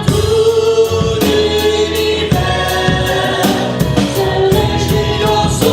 Tout l'univers se réjouit en son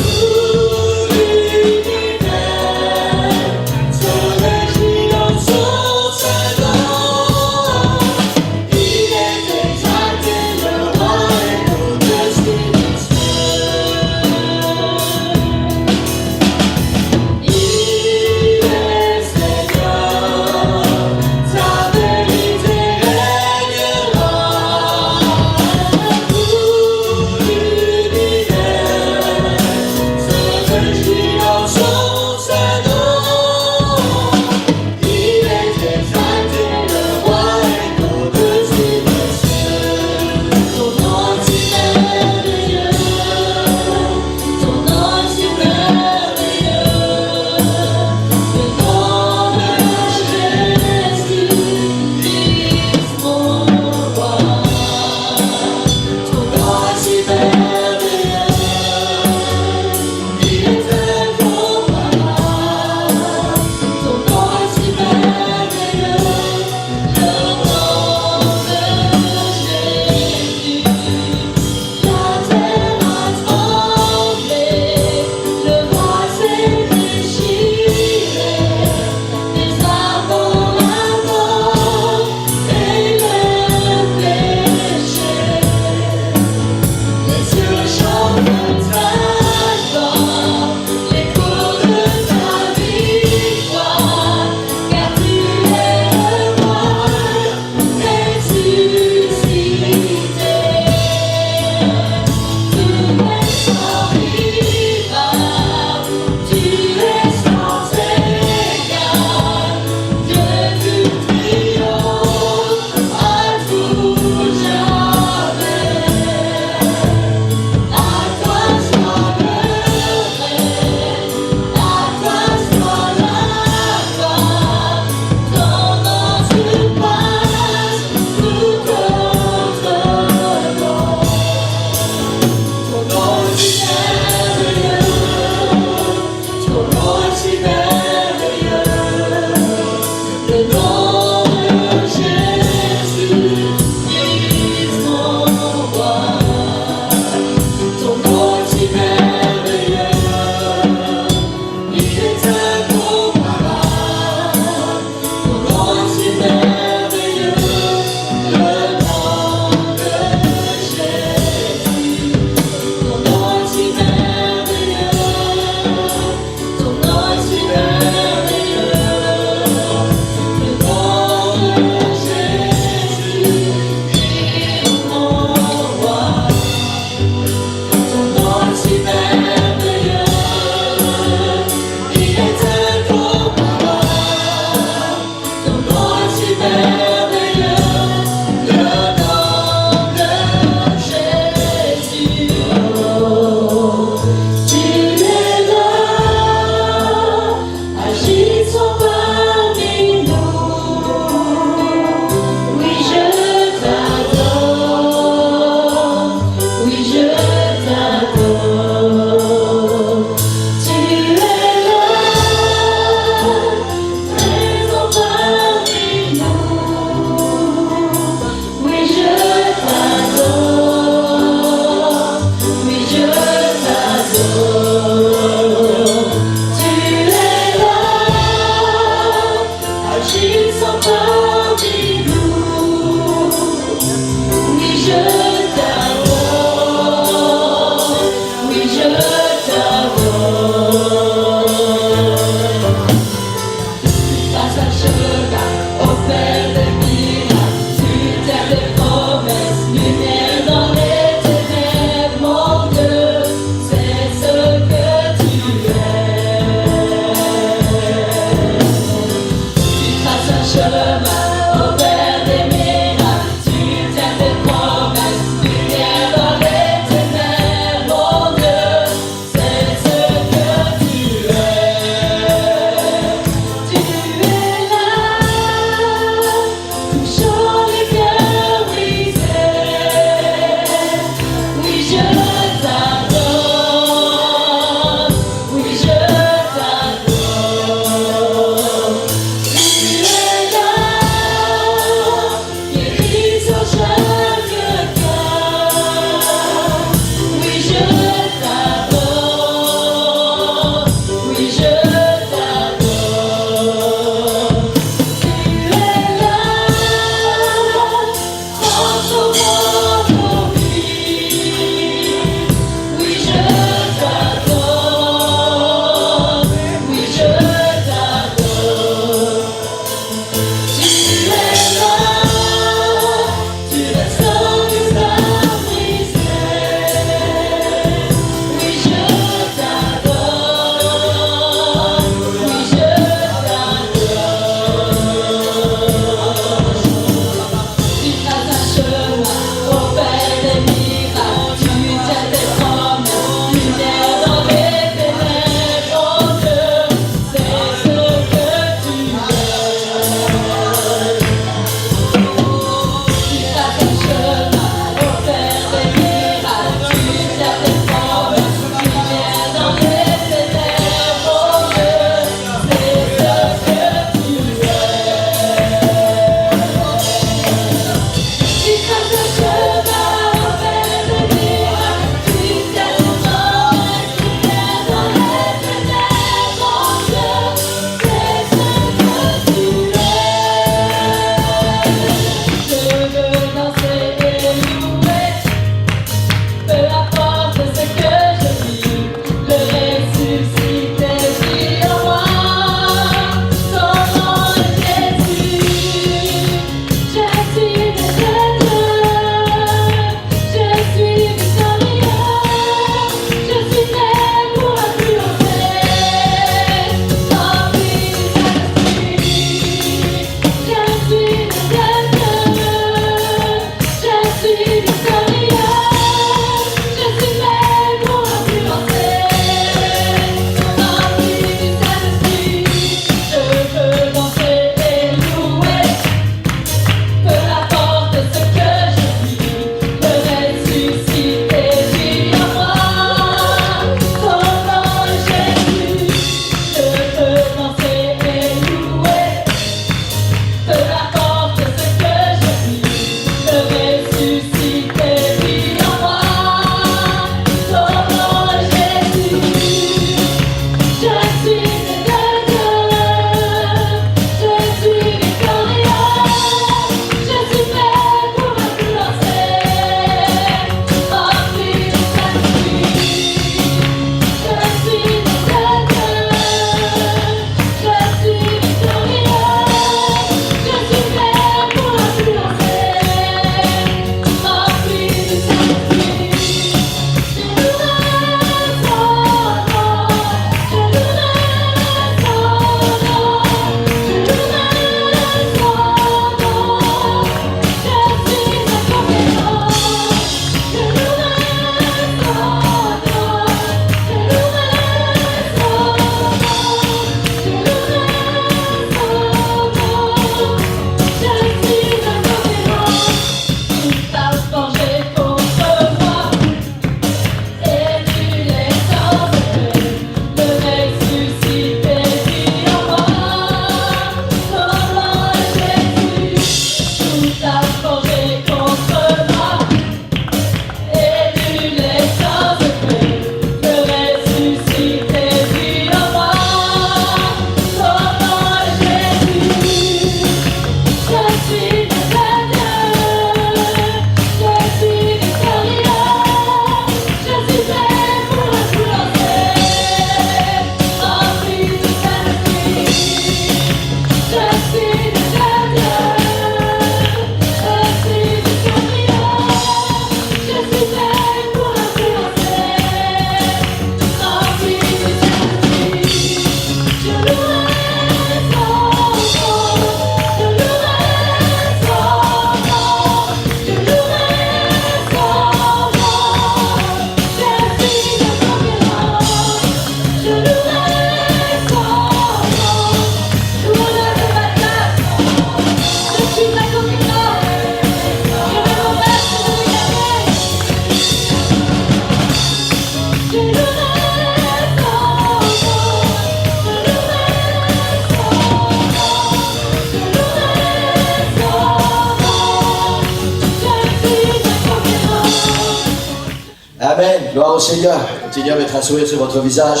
Amen. Gloire au Seigneur. Continuez à mettre un sourire sur votre visage.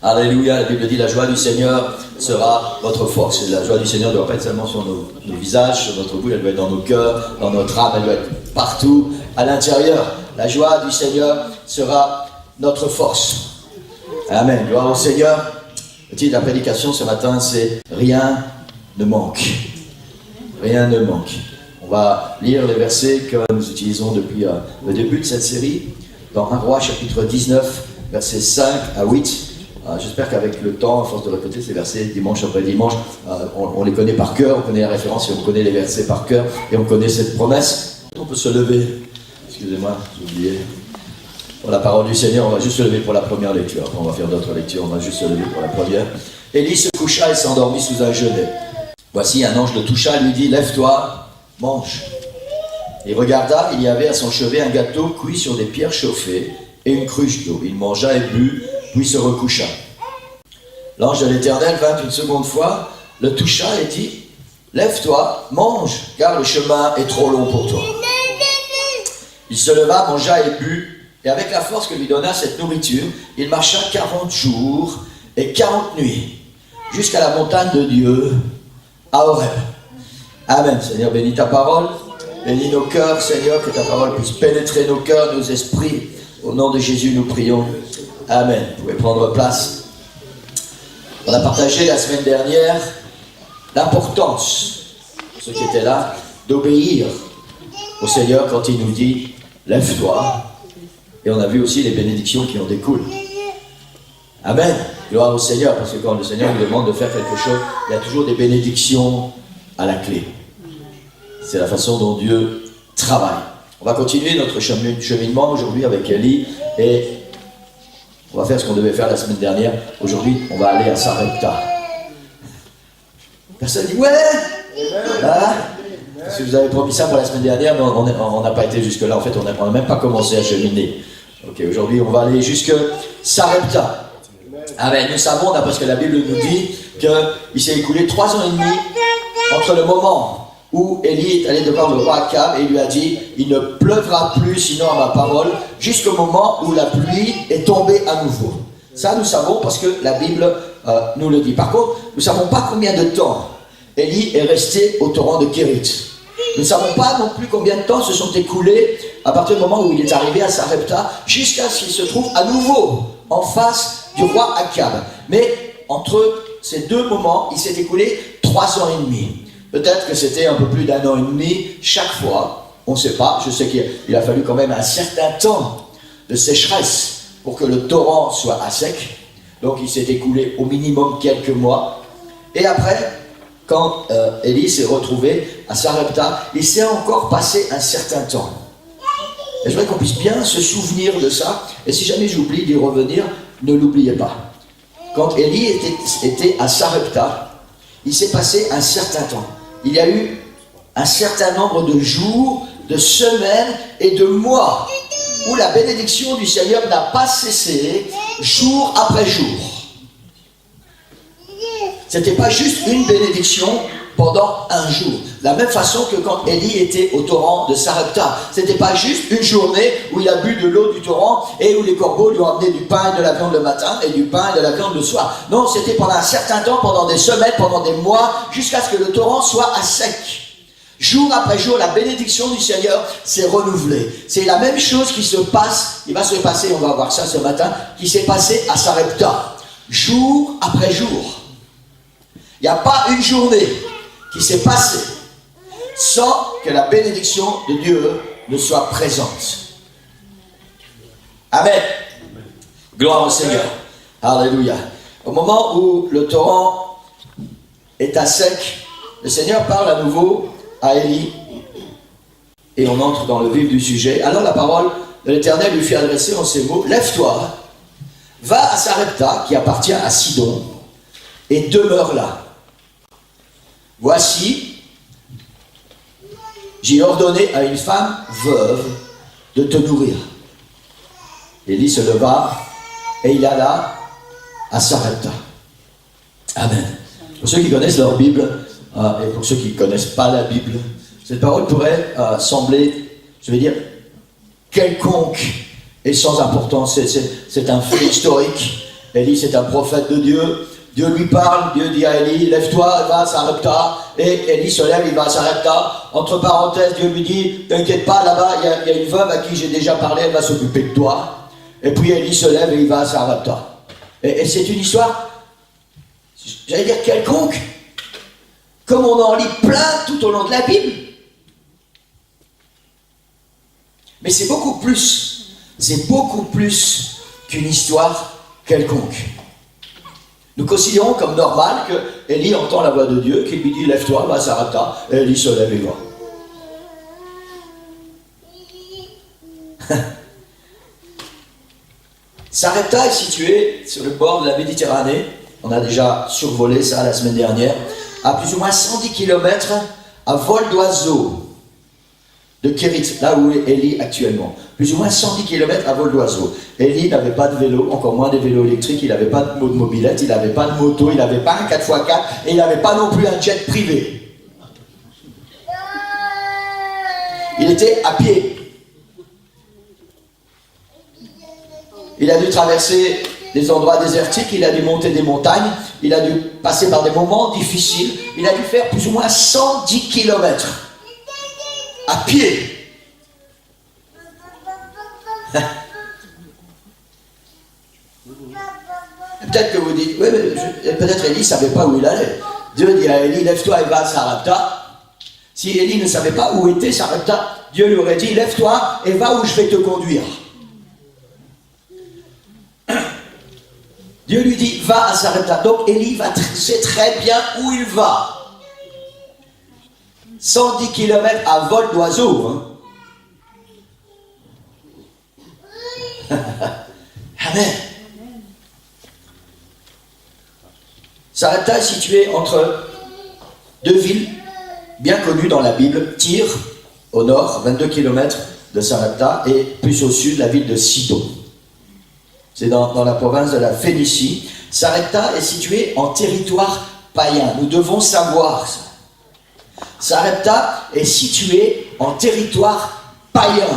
Alléluia. La Bible dit la joie du Seigneur sera votre force. Et la joie du Seigneur ne doit pas être seulement sur nos visages, sur notre bouche, elle doit être dans nos cœurs, dans notre âme, elle doit être partout, à l'intérieur. La joie du Seigneur sera notre force. Amen. Gloire au Seigneur. Le titre de la prédication ce matin, c'est « Rien ne manque ». Rien ne manque. On va lire les versets que nous utilisons depuis le début de cette série, dans 1 Roi chapitre 19, versets 5 à 8. J'espère qu'avec le temps, à force de répéter ces versets dimanche après dimanche, on les connaît par cœur, on connaît la référence et on connaît les versets par cœur et on connaît cette promesse. On peut se lever. Excusez-moi, j'ai oublié. Pour la parole du Seigneur, on va juste se lever pour la première lecture. Après, on va faire d'autres lectures, on va juste se lever pour la première. Élie se coucha et s'endormit sous un genêt. Voici, un ange le toucha et lui dit « Lève-toi, mange ». Il regarda, il y avait à son chevet un gâteau cuit sur des pierres chauffées et une cruche d'eau. Il mangea et but, puis se recoucha. L'ange de l'Éternel vint une seconde fois, le toucha et dit « Lève-toi, mange, car le chemin est trop long pour toi. » Il se leva, mangea et but, et avec la force que lui donna cette nourriture, il marcha 40 jours et 40 nuits, jusqu'à la montagne de Dieu, à Horeb. Amen. Seigneur, bénis ta parole, bénis nos cœurs, Seigneur, que ta parole puisse pénétrer nos cœurs, nos esprits. Au nom de Jésus, nous prions. Amen. Vous pouvez prendre place. On a partagé la semaine dernière l'importance, pour ceux qui étaient là, d'obéir au Seigneur quand il nous dit « Lève-toi ». Et on a vu aussi les bénédictions qui en découlent. Amen. Gloire au Seigneur, parce que quand le Seigneur nous demande de faire quelque chose, il y a toujours des bénédictions à la clé. C'est la façon dont Dieu travaille. On va continuer notre cheminement aujourd'hui avec Élie et on va faire ce qu'on devait faire la semaine dernière. Aujourd'hui, on va aller à Sarepta. Personne dit « Ouais !» Parce que vous avez promis ça pour la semaine dernière, mais on n'a pas été jusque-là. En fait, on n'a même pas commencé à cheminer. Ok, aujourd'hui, on va aller jusque Sarepta. Amen. Nous savons, parce que la Bible nous dit qu'il s'est écoulé 3 ans et demi entre le moment où Élie est allé devant le roi Akab et il lui a dit « Il ne pleuvra plus sinon à ma parole » jusqu'au moment où la pluie est tombée à nouveau. Ça, nous savons parce que la Bible nous le dit. Par contre, nous ne savons pas combien de temps Élie est resté au torrent de Kérit. Nous ne savons pas non plus combien de temps se sont écoulés à partir du moment où il est arrivé à Sarepta jusqu'à ce qu'il se trouve à nouveau en face du roi Akab. Mais entre ces deux moments, il s'est écoulé 3 ans et demi. Peut-être que c'était un peu plus d'1 an et demi chaque fois. On ne sait pas. Je sais qu'il a fallu quand même un certain temps de sécheresse pour que le torrent soit à sec. Donc il s'est écoulé au minimum quelques mois. Et après, quand Élie s'est retrouvé à Sarepta, il s'est encore passé un certain temps. Et je voudrais qu'on puisse bien se souvenir de ça. Et si jamais j'oublie d'y revenir, ne l'oubliez pas. Quand Élie était à Sarepta, il s'est passé un certain temps. Il y a eu un certain nombre de jours, de semaines et de mois où la bénédiction du Seigneur n'a pas cessé, jour après jour. C'était pas juste une bénédiction pendant un jour. De la même façon que quand Élie était au torrent de Sarepta. C'était pas juste une journée où il a bu de l'eau du torrent et où les corbeaux lui ont amené du pain et de la viande le matin et du pain et de la viande le soir. Non, c'était pendant un certain temps, pendant des semaines, pendant des mois, jusqu'à ce que le torrent soit à sec. Jour après jour, la bénédiction du Seigneur s'est renouvelée. C'est la même chose qui se passe, il va se passer, on va voir ça ce matin, qui s'est passé à Sarepta. Jour après jour. Il n'y a pas une journée qui s'est passée sans que la bénédiction de Dieu ne soit présente. Amen. Gloire au Seigneur. Alléluia. Au moment où le torrent est à sec, le Seigneur parle à nouveau à Élie et on entre dans le vif du sujet. Alors la parole de l'Éternel lui fit adresser en ces mots: Lève-toi, va à Sarepta qui appartient à Sidon et demeure là. Voici, j'ai ordonné à une femme veuve de te nourrir. Élie se leva et il alla à Sarepta. Amen. Pour ceux qui connaissent leur Bible et pour ceux qui ne connaissent pas la Bible, cette parole pourrait sembler, je vais dire, quelconque est sans importance, c'est un fait historique. Élie, c'est un prophète de Dieu. Dieu lui parle, Dieu dit à Élie, lève-toi, va à Sarepta. Et Élie se lève, il va à Sarepta. Entre parenthèses, Dieu lui dit, t'inquiète pas, là-bas, il y a une veuve à qui j'ai déjà parlé, elle va s'occuper de toi. Et puis Élie se lève et il va à Sarepta. Et c'est une histoire, j'allais dire quelconque, comme on en lit plein tout au long de la Bible. Mais c'est beaucoup plus qu'une histoire quelconque. Nous considérons comme normal que Élie entend la voix de Dieu qui lui dit « Lève-toi, va à Sarepta » et Élie se lève et va. Sarepta est située sur le bord de la Méditerranée. On a déjà survolé ça la semaine dernière. À plus ou moins 110 km à vol d'oiseau de Kérit, là où est Élie actuellement. Plus ou moins 110 km à vol d'oiseau. Élie n'avait pas de vélo, encore moins des vélos électriques, il n'avait pas de mobilette, il n'avait pas de moto, il n'avait pas un 4x4 et il n'avait pas non plus un jet privé. Il était à pied. Il a dû traverser des endroits désertiques, il a dû monter des montagnes, il a dû passer par des moments difficiles, il a dû faire plus ou moins 110 km à pied. Peut-être que vous dites, oui, mais peut-être Élie ne savait pas où il allait. Dieu dit à Élie, lève-toi et va à Sarepta. Si Élie ne savait pas où était Sarepta, Dieu lui aurait dit, lève-toi et va où je vais te conduire. Dieu lui dit, va à Sarepta. Donc Élie sait très bien où il va. 110 km à vol d'oiseau. Hein. Amen. Sarepta est située entre deux villes bien connues dans la Bible. Tyr, au nord, 22 km de Sarepta, et plus au sud, la ville de Sidon. C'est dans la province de la Phénicie. Sarepta est située en territoire païen. Nous devons savoir ça. Sarepta est située en territoire païen.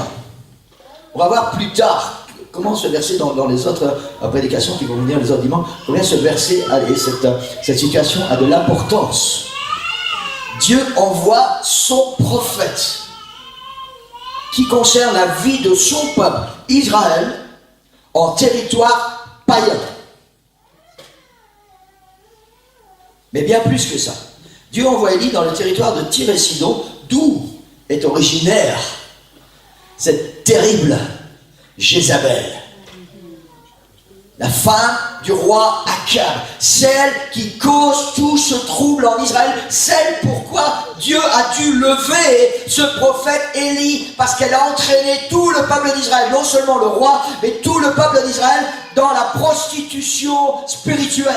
On va voir plus tard comment ce verset dans les autres prédications qui vont venir les autres dimanches, combien ce verset et cette situation a de l'importance. Dieu envoie son prophète qui concerne la vie de son peuple, Israël, en territoire païen. Mais bien plus que ça. Dieu envoie Élie dans le territoire de Tyr et Sidon, d'où est originaire cette terrible Jézabel, la femme du roi Akab, celle qui cause tout ce trouble en Israël, celle pourquoi Dieu a dû lever ce prophète Élie, parce qu'elle a entraîné tout le peuple d'Israël, non seulement le roi, mais tout le peuple d'Israël dans la prostitution spirituelle.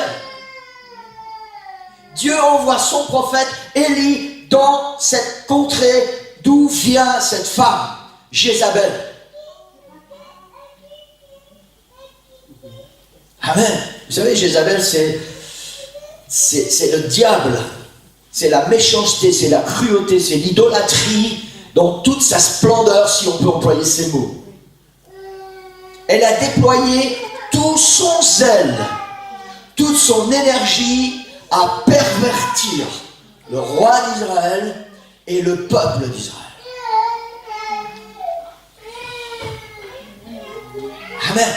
Dieu envoie son prophète Élie dans cette contrée d'où vient cette femme, Jézabel. Amen. Vous savez, Jézabel, c'est le diable. C'est la méchanceté, c'est la cruauté, c'est l'idolâtrie dans toute sa splendeur, si on peut employer ces mots. Elle a déployé tout son zèle, toute son énergie à pervertir le roi d'Israël et le peuple d'Israël. Amen.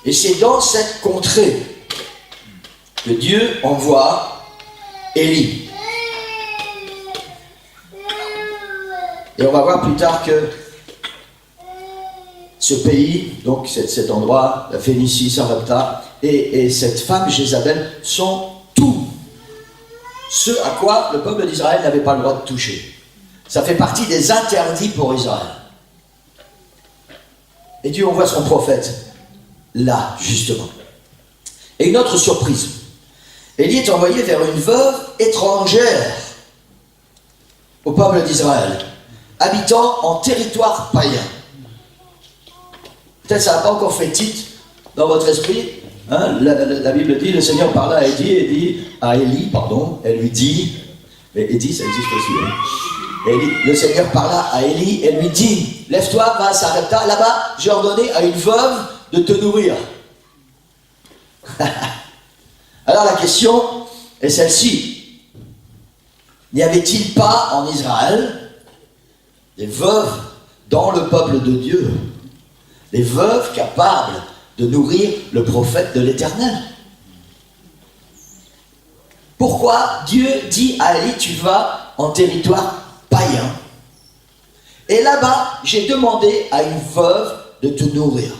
Et c'est dans cette contrée que Dieu envoie Élie. Et on va voir plus tard que ce pays, donc cet endroit, la Phénicie, Sarepta, et cette femme Jézabel sont tout ce à quoi le peuple d'Israël n'avait pas le droit de toucher. Ça fait partie des interdits pour Israël. Et Dieu envoie son prophète là, justement. Et une autre surprise. Élie est envoyé vers une veuve étrangère au peuple d'Israël, habitant en territoire païen. Peut-être ça n'a pas encore fait titre dans votre esprit. Hein, la Bible dit, le Seigneur parla à Élie, elle lui dit, mais Élie, ça existe aussi. Hein. le Seigneur parla à Élie et lui dit, lève-toi, va à Sarepta, là-bas, j'ai ordonné à une veuve de te nourrir. Alors la question est celle-ci. N'y avait-il pas en Israël des veuves dans le peuple de Dieu, des veuves capables de nourrir le prophète de l'Éternel? Pourquoi Dieu dit à Élie, tu vas en territoire païen, et là-bas, j'ai demandé à une veuve de te nourrir?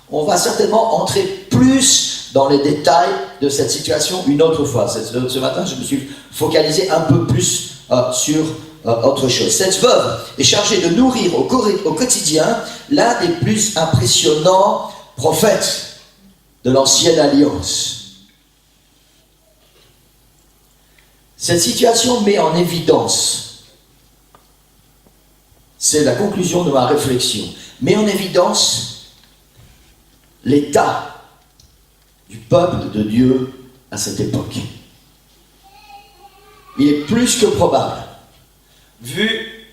On va certainement entrer plus dans les détails de cette situation une autre fois. Ce matin, je me suis focalisé un peu plus sur autre chose. Cette veuve est chargée de nourrir au quotidien l'un des plus impressionnants prophètes de l'Ancienne Alliance. Cette situation met en évidence, c'est la conclusion de ma réflexion, met en évidence l'état du peuple de Dieu à cette époque. Il est plus que probable, vu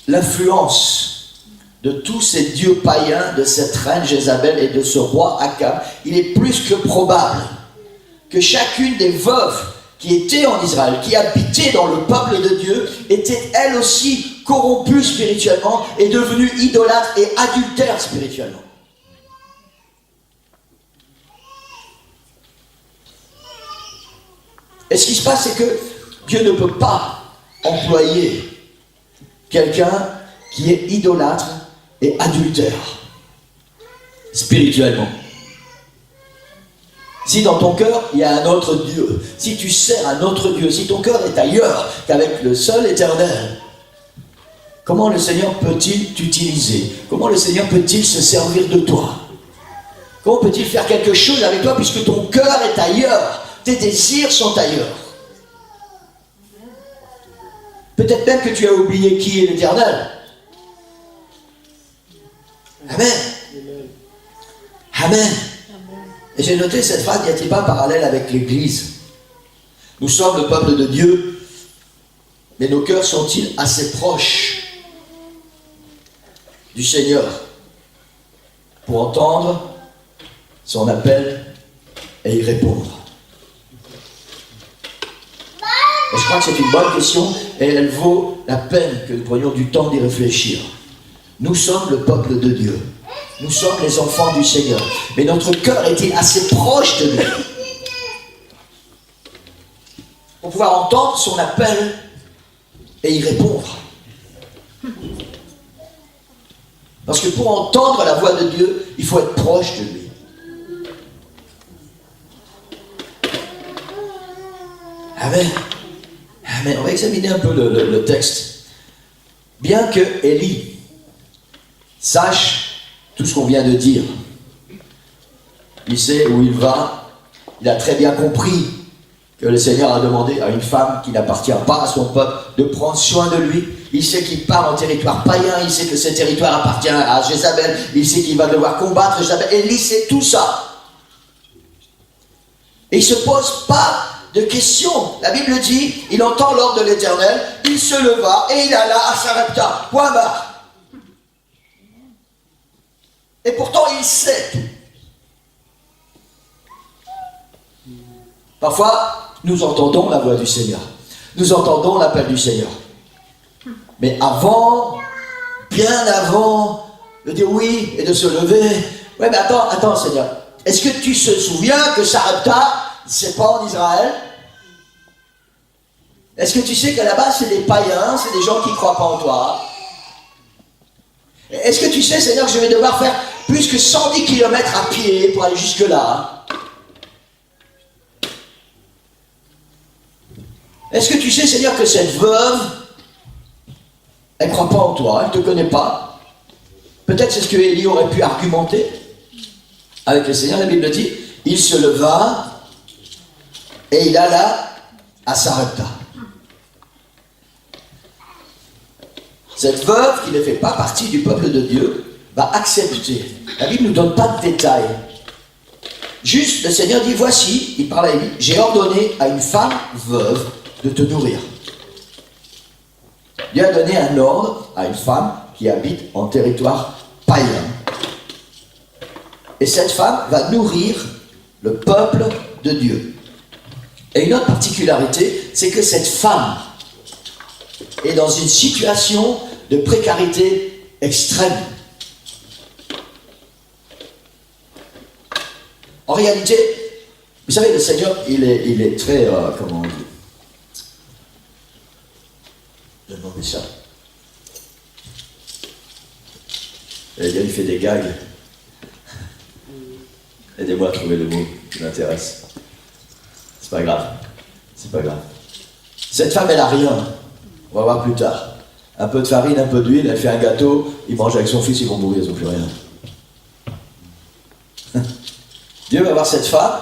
l'influence de tous ces dieux païens, de cette reine Jézabel et de ce roi Akab, il est plus que probable que chacune des veuves qui étaient en Israël, qui habitaient dans le peuple de Dieu, était elle aussi corrompue spirituellement et devenue idolâtre et adultère spirituellement. Et ce qui se passe, c'est que Dieu ne peut pas employer quelqu'un qui est idolâtre et adultère spirituellement. Si dans ton cœur, il y a un autre Dieu, si tu sers un autre Dieu, si ton cœur est ailleurs qu'avec le seul éternel, comment le Seigneur peut-il t'utiliser? Comment le Seigneur peut-il se servir de toi? Comment peut-il faire quelque chose avec toi puisque ton cœur est ailleurs? Tes désirs sont ailleurs. Peut-être même que tu as oublié qui est l'Éternel. Amen. Amen. Et j'ai noté cette phrase, n'y a-t-il pas un parallèle avec l'Église? Nous sommes le peuple de Dieu, mais nos cœurs sont-ils assez proches du Seigneur pour entendre son appel et y répondre? Et je crois que c'est une bonne question et elle vaut la peine que nous prenions du temps d'y réfléchir. Nous sommes le peuple de Dieu. Nous sommes les enfants du Seigneur. Mais notre cœur est-il assez proche de lui pour pouvoir entendre son appel et y répondre? Parce que pour entendre la voix de Dieu, il faut être proche de lui. Amen. Amen. On va examiner un peu le texte. Bien que Élie sache tout ce qu'on vient de dire, il sait où il va, il a très bien compris que le Seigneur a demandé à une femme qui n'appartient pas à son peuple de prendre soin de lui. Il sait qu'il part en territoire païen, il sait que ce territoire appartient à Jézabel, il sait qu'il va devoir combattre Jézabel. Élie sait tout ça. Et il ne se pose pas de questions. La Bible dit, il entend l'ordre de l'Éternel, il se leva et il alla à Sarepta. Point barre. Et pourtant, il sait tout. Parfois, nous entendons la voix du Seigneur. Nous entendons l'appel du Seigneur. Mais avant, bien avant de dire oui et de se lever, ouais, mais attends, Seigneur. Est-ce que tu te souviens que Sarepta, c'est pas en Israël? Est-ce que tu sais qu'à la base, c'est des païens, c'est des gens qui ne croient pas en toi? Est-ce que tu sais, Seigneur, que je vais devoir faire plus que 110 km à pied pour aller jusque-là? Est-ce que tu sais, Seigneur, que cette veuve, elle ne croit pas en toi, elle ne te connaît pas? Peut-être c'est ce que Élie aurait pu argumenter avec le Seigneur. La Bible dit, il se leva et il alla à Sarepta. Cette veuve, qui ne fait pas partie du peuple de Dieu, va accepter. La Bible ne nous donne pas de détails. Juste, le Seigneur dit, voici, il parle à Élie, j'ai ordonné à une femme veuve de te nourrir. Dieu a donné un ordre à une femme qui habite en territoire païen. Et cette femme va nourrir le peuple de Dieu. Et une autre particularité, c'est que cette femme est dans une situation de précarité extrême. En réalité, vous savez, le Seigneur, il est très, comment on dit, je vais demander ça. Il fait des gags. Aidez-moi à trouver le mot qui m'intéresse. C'est pas grave. C'est pas grave. Cette femme, elle a rien. On va voir plus tard. Un peu de farine, un peu d'huile, elle fait un gâteau, il mange avec son fils, ils vont mourir, ils n'ont plus rien. Dieu va voir cette femme,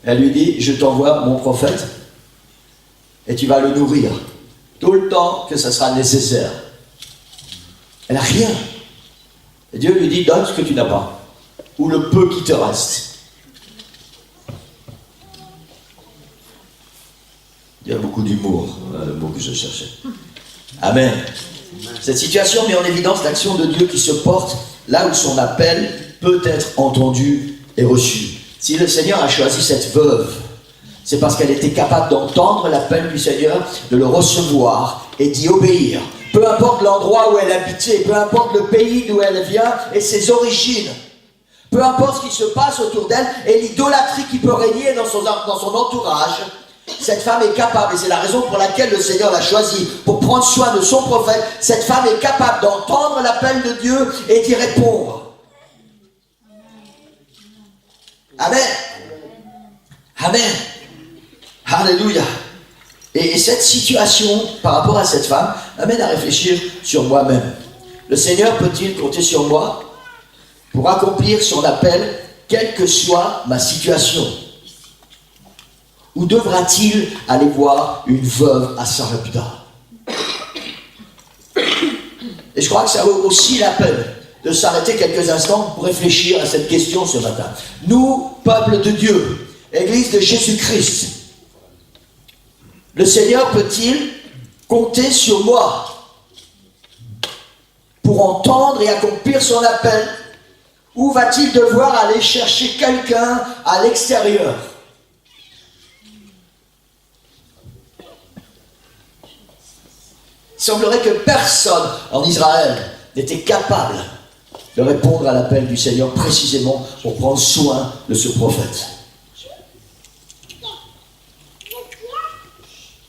elle lui dit, je t'envoie mon prophète, et tu vas le nourrir, tout le temps que ça sera nécessaire. Elle n'a rien. Et Dieu lui dit, donne ce que tu n'as pas, ou le peu qui te reste. Il y a beaucoup d'humour, voilà le mot que je cherchais. Amen. Cette situation met en évidence l'action de Dieu qui se porte là où son appel peut être entendu et reçu. Si le Seigneur a choisi cette veuve, c'est parce qu'elle était capable d'entendre l'appel du Seigneur, de le recevoir et d'y obéir. Peu importe l'endroit où elle habitait, peu importe le pays d'où elle vient et ses origines, peu importe ce qui se passe autour d'elle et l'idolâtrie qui peut régner dans son entourage, cette femme est capable, et c'est la raison pour laquelle le Seigneur l'a choisie, pour prendre soin de son prophète. Cette femme est capable d'entendre l'appel de Dieu et d'y répondre. Amen. Amen. Alléluia. Et cette situation, par rapport à cette femme, m'amène à réfléchir sur moi-même. Le Seigneur peut-il compter sur moi pour accomplir son appel, quelle que soit ma situation? Ou devra-t-il aller voir une veuve à Sarepta? Et je crois que ça vaut aussi la peine de s'arrêter quelques instants pour réfléchir à cette question ce matin. Nous, peuple de Dieu, Église de Jésus-Christ, le Seigneur peut-il compter sur moi pour entendre et accomplir son appel? Ou va-t-il devoir aller chercher quelqu'un à l'extérieur? Il semblerait que personne en Israël n'était capable de répondre à l'appel du Seigneur précisément pour prendre soin de ce prophète.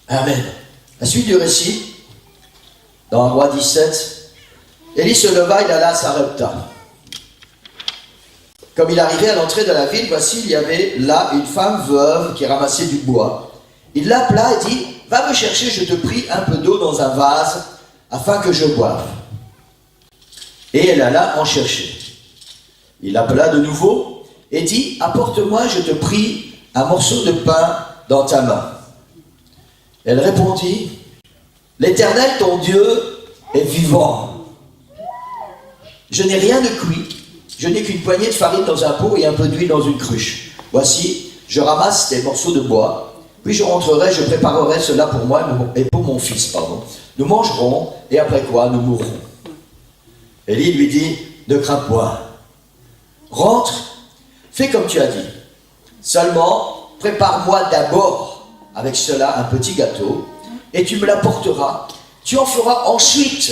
Amen. La suite du récit, dans 1 Roi 17, Élie se leva, il alla à Sarepta. Comme il arrivait à l'entrée de la ville, voici, il y avait là une femme veuve qui ramassait du bois. Il l'appela et dit, « Va me chercher, je te prie, un peu d'eau dans un vase, afin que je boive. » Et elle alla en chercher. Il l'appela de nouveau et dit, « Apporte-moi, je te prie, un morceau de pain dans ta main. » Elle répondit, « L'Éternel, ton Dieu, est vivant. Je n'ai rien de cuit, je n'ai qu'une poignée de farine dans un pot et un peu d'huile dans une cruche. Voici, je ramasse des morceaux de bois. Puis je rentrerai, je préparerai cela pour moi et pour mon fils, Nous mangerons, et après quoi, nous mourrons. » Élie lui dit, « Ne crains point. Rentre, fais comme tu as dit. Seulement, prépare-moi d'abord avec cela un petit gâteau, et tu me l'apporteras. Tu en feras ensuite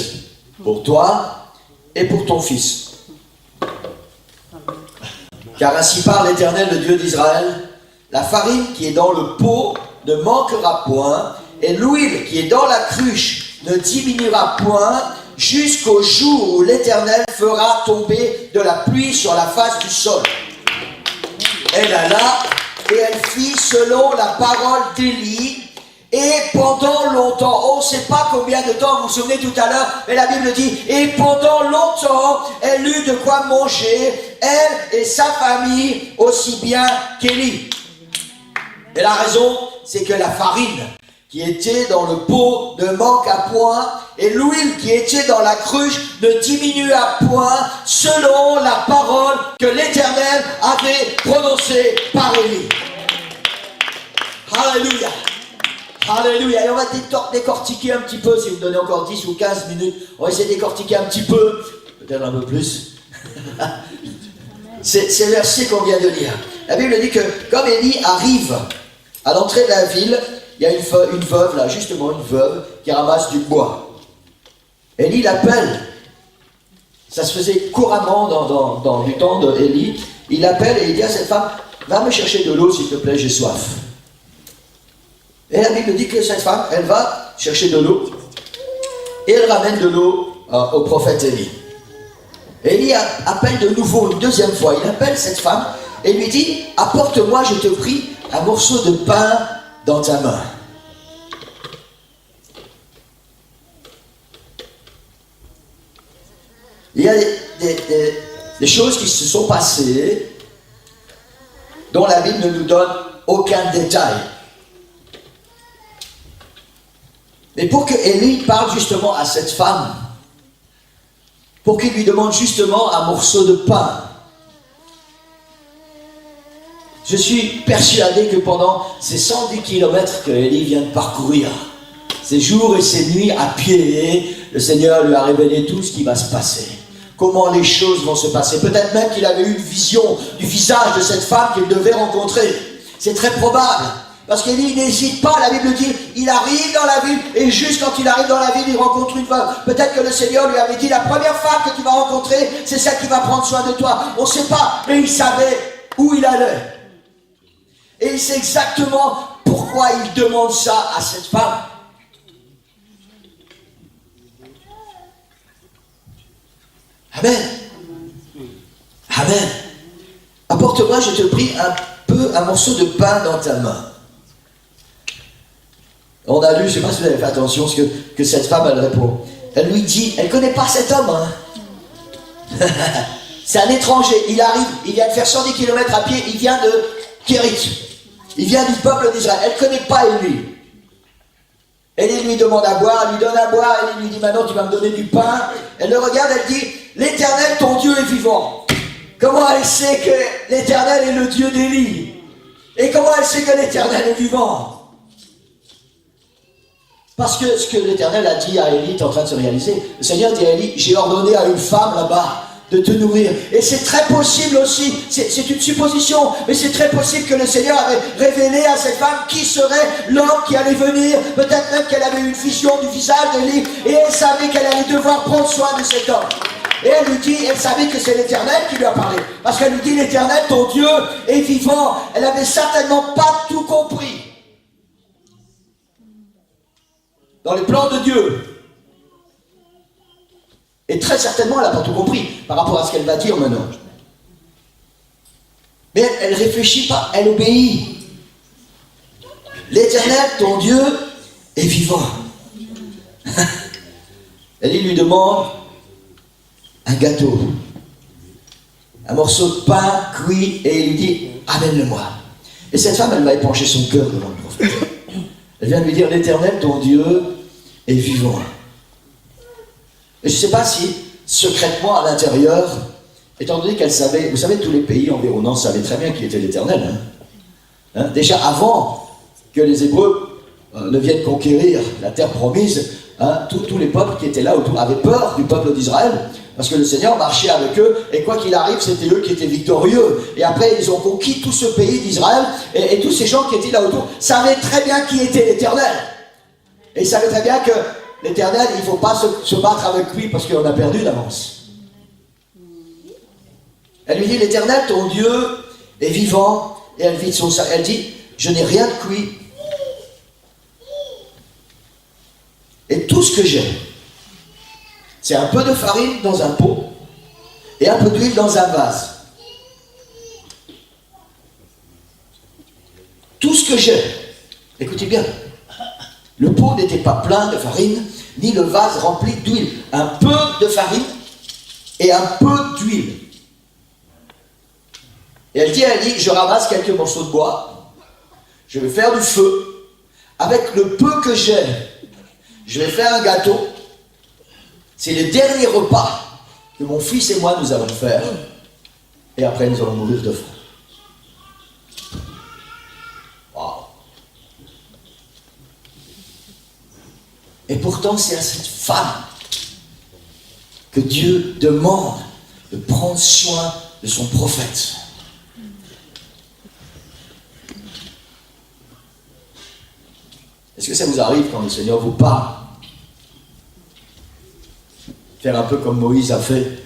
pour toi et pour ton fils. Car ainsi parle l'Éternel, le Dieu d'Israël. La farine qui est dans le pot ne manquera point, et l'huile qui est dans la cruche ne diminuera point, jusqu'au jour où l'Éternel fera tomber de la pluie sur la face du sol. » Elle alla, et elle fit selon la parole d'Élie, et pendant longtemps, on ne sait pas combien de temps, vous vous souvenez tout à l'heure, mais la Bible dit, et pendant longtemps, elle eut de quoi manger, elle et sa famille, aussi bien qu'Élie. Et la raison, c'est que la farine qui était dans le pot ne manqua point, et l'huile qui était dans la cruche ne diminua point, selon la parole que l'Éternel avait prononcée par Élie. Alléluia. Alléluia. Et on va décortiquer un petit peu, si vous me donnez encore 10 ou 15 minutes, on va essayer de décortiquer un petit peu, peut-être un peu plus. C'est le verset qu'on vient de lire. La Bible dit que comme Élie arrive à l'entrée de la ville, il y a une veuve, là, justement une veuve, qui ramasse du bois. Élie l'appelle. Ça se faisait couramment dans du temps d'Élie. Il l'appelle et il dit à cette femme, va me chercher de l'eau s'il te plaît, j'ai soif. Et la Bible dit que cette femme, elle va chercher de l'eau et elle ramène de l'eau au prophète Élie. Élie appelle de nouveau une deuxième fois. Il appelle cette femme et lui dit, apporte-moi, je te prie, un morceau de pain dans ta main. Il y a des choses qui se sont passées dont la Bible ne nous donne aucun détail. Mais pour que Élie parle justement à cette femme, pour qu'il lui demande justement un morceau de pain, je suis persuadé que pendant ces 110 kilomètres que Élie vient de parcourir, ces jours et ces nuits à pied, le Seigneur lui a révélé tout ce qui va se passer. Comment les choses vont se passer. Peut-être même qu'il avait eu une vision du visage de cette femme qu'il devait rencontrer. C'est très probable. Parce qu'Élie n'hésite pas, la Bible dit, il arrive dans la ville, et juste quand il arrive dans la ville, il rencontre une femme. Peut-être que le Seigneur lui avait dit, la première femme que tu vas rencontrer, c'est celle qui va prendre soin de toi. On ne sait pas, mais il savait où il allait. Et il sait exactement pourquoi il demande ça à cette femme. Amen. Amen. Apporte-moi, je te prie, un morceau de pain dans ta main. On a lu, je ne sais pas si vous avez fait attention, ce que cette femme, elle répond. Elle lui dit, elle ne connaît pas cet homme. Hein. C'est un étranger, il arrive, il vient de faire 110 km à pied, il vient de Kérit. Il vient du peuple d'Israël, elle ne connaît pas Élie. Élie lui demande à boire, elle lui donne à boire, Élie lui dit, maintenant tu vas me donner du pain. Elle le regarde, elle dit, l'Éternel, ton Dieu est vivant. Comment elle sait que l'Éternel est le Dieu d'Élie? Et comment elle sait que l'Éternel est vivant? Parce que ce que l'Éternel a dit à Élie est en train de se réaliser. Le Seigneur dit à Élie, j'ai ordonné à une femme là-bas de te nourrir. Et c'est très possible aussi, c'est une supposition, mais c'est très possible que le Seigneur avait révélé à cette femme qui serait l'homme qui allait venir. Peut-être même qu'elle avait une vision du visage d'Élie et elle savait qu'elle allait devoir prendre soin de cet homme. Et elle lui dit, elle savait que c'est l'Éternel qui lui a parlé. Parce qu'elle lui dit, l'Éternel, ton Dieu, est vivant. Elle n'avait certainement pas tout compris dans les plans de Dieu. Et très certainement, elle n'a pas tout compris par rapport à ce qu'elle va dire maintenant. Mais elle ne réfléchit pas, elle obéit. L'Éternel, ton Dieu, est vivant. Elle lui demande un gâteau, un morceau de pain cuit, et il lui dit, amène-le-moi. Et cette femme, elle va épancher son cœur devant le prophète. Elle vient lui dire, l'Éternel, ton Dieu, est vivant. Et je ne sais pas si, secrètement à l'intérieur, étant donné qu'elle savait, vous savez, tous les pays environnants savaient très bien qui était l'Éternel. Hein, déjà avant que les Hébreux ne viennent conquérir la terre promise, hein, tous les peuples qui étaient là autour avaient peur du peuple d'Israël, parce que le Seigneur marchait avec eux, et quoi qu'il arrive, c'était eux qui étaient victorieux. Et après, ils ont conquis tout ce pays d'Israël, et tous ces gens qui étaient là autour savaient très bien qui était l'Éternel. Et ils savaient très bien que l'Éternel, il ne faut pas se battre avec lui parce qu'on a perdu d'avance. Elle lui dit, l'Éternel, ton Dieu, est vivant. Et elle vide son sac. Elle dit, je n'ai rien de cuit. Et tout ce que j'ai, c'est un peu de farine dans un pot et un peu d'huile dans un vase. Tout ce que j'ai, écoutez bien, le pot n'était pas plein de farine, ni le vase rempli d'huile. Un peu de farine et un peu d'huile. Et elle dit à Élie, je ramasse quelques morceaux de bois, je vais faire du feu. Avec le peu que j'ai, je vais faire un gâteau. C'est le dernier repas que mon fils et moi nous allons faire. Et après nous allons mourir de faim. Wow. Et pourtant, c'est à cette femme que Dieu demande de prendre soin de son prophète. Est-ce que ça vous arrive quand le Seigneur vous parle? Faire un peu comme Moïse a fait.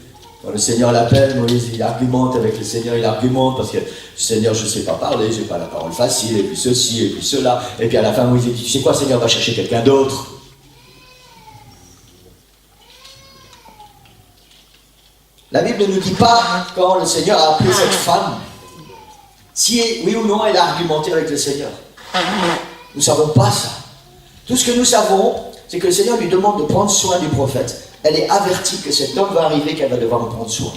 Quand le Seigneur l'appelle, Moïse il argumente avec le Seigneur, il argumente parce que Seigneur, je ne sais pas parler, je n'ai pas la parole facile, et puis ceci, et puis cela. Et puis à la fin, Moïse dit, tu sais quoi, Seigneur, va chercher quelqu'un d'autre. La Bible ne nous dit pas quand le Seigneur a appelé cette femme, si oui ou non elle a argumenté avec le Seigneur. Nous ne savons pas ça. Tout ce que nous savons, c'est que le Seigneur lui demande de prendre soin du prophète. Elle est avertie que cet homme va arriver, qu'elle va devoir en prendre soin.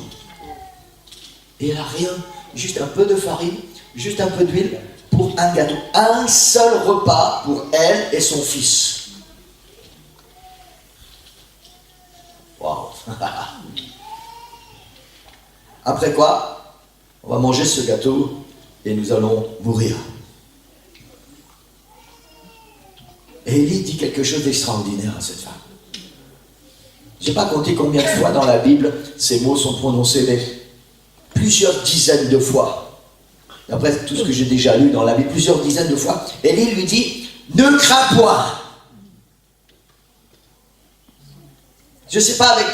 Et elle n'a rien, juste un peu de farine, juste un peu d'huile pour un gâteau. Un seul repas pour elle et son fils. Waouh. Après quoi, on va manger ce gâteau et nous allons mourir. Et Élie dit quelque chose d'extraordinaire à cette femme. Je n'ai pas compté combien de fois dans la Bible ces mots sont prononcés, mais plusieurs dizaines de fois. D'après tout ce que j'ai déjà lu dans la Bible, plusieurs dizaines de fois. Élie lui dit, ne crains point. Je ne sais pas avec